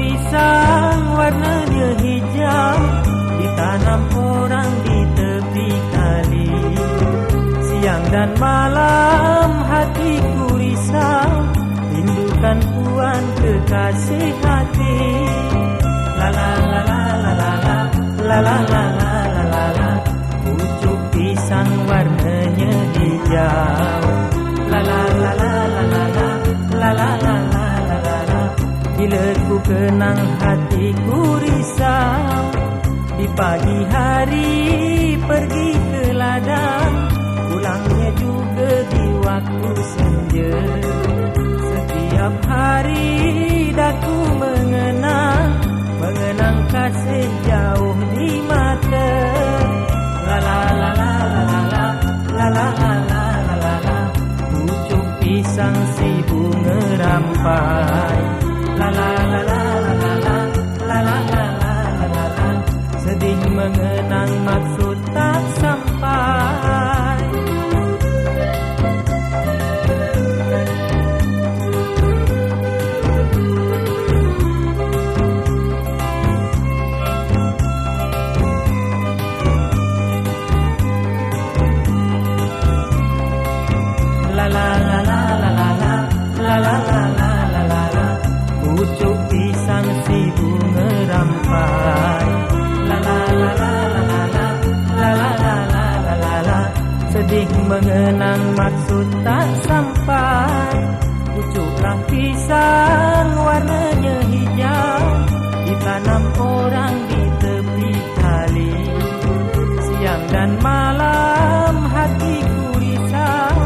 pisang warnanya hijau, ditanam orang di tepi kali. Siang dan malam hatiku risau, rindukan puan kekasih hati. La la la la la la la la la la la la la, pucuk pisang warnanya hijau. La la la la la la la la la la la la la. Bila ku kenang hatiku risau, di pagi hari pergi ke ladang, pulangnya juga di waktu senja. Setiap hari daku mengenang kasih jauh di mata. La la la la la la la la la la la la la, pucuk pisang si bunga rampai. La la la la la la la la la la la la la, sedih mengenang maksud tak sampai. La la la la la la la la la la la la, pucuk pisang si bunga rampai. La la la la la la la la la la la la, sedih mengenang maksud tak sampai. Pucuklah pisang warnanya hijau, ditanam orang di tepi kali. Siang dan malam hatiku risau,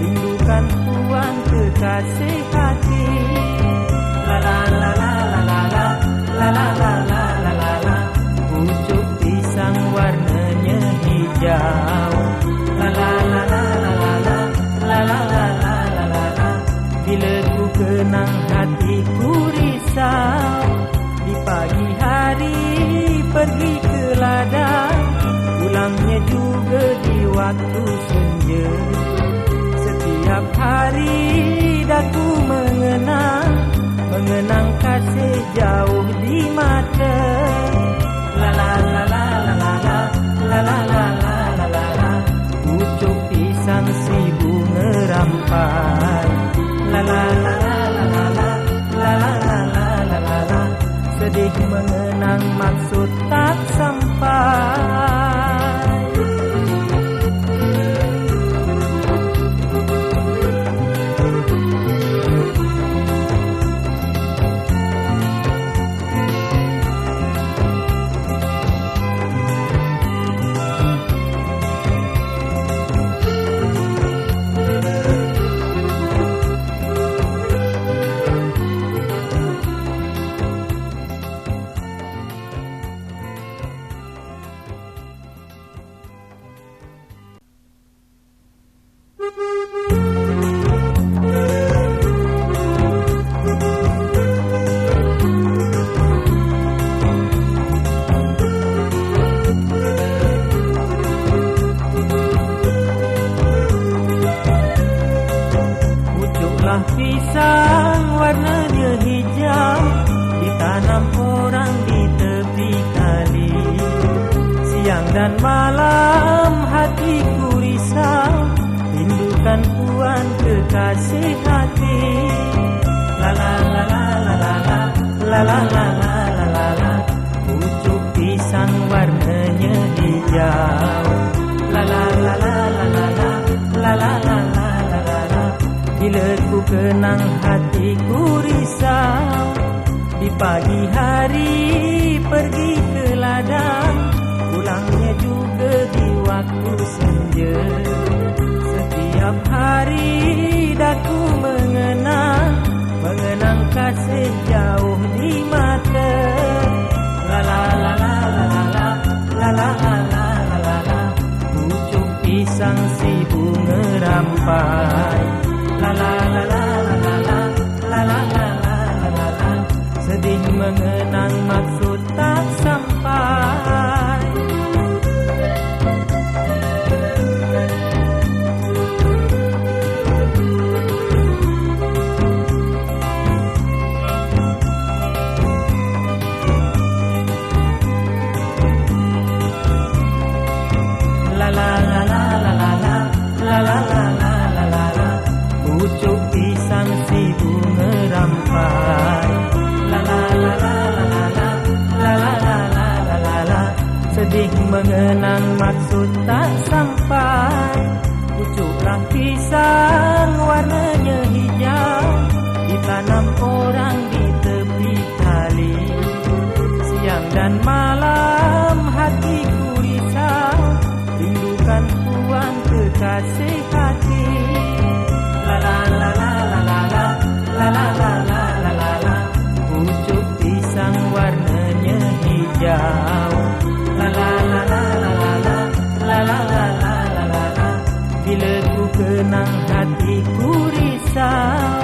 rindukan puan kekasih hati. La la la la la la la la la la la la la la, pucuk pisang warnanya hijau. La la la la la la la la la la la la la, bila ku kenang hatiku risau, di pagi hari pergi ke ladang, pulangnya juga di waktu senja. Setiap hari daku mengenang kasih jauh di mata. La la la la la la la la la la la la la, pucuk pisang si bunga rampai. La la la la la la la la la la la la la, sedih mengenang maksud tak sampai. Pisang warnanya hijau, ditanam orang di tepi kali. Siang dan malam hatiku risau, rindukan puan kekasih hati. La la la la la la la la la la la la la, pucuk pisang warnanya hijau. La la la la la la la la la la la la, bila ku kenang hatiku risau, di pagi hari pergi ke ladang, pulangnya juga di waktu senja. Setiap hari daku mengenang kasih jauh di mata. La la la la la la la la la la la la la, pucuk pisang si bunga rampai. La la la la la la la la la la la la la, sedih mengenang maksud tak sampai. yang maksud tak sampai. Pucuklah pisang warnanya hijau, ditanam orang di tepi kali. Siang dan malam hatiku risau, rindukan puan kekasih hati. La la la la la la la, la la la la la la la. Pucuk pisang warnanya hijau. La la la la la la la, la la la la la la la. Bila ku kenang hatiku risau.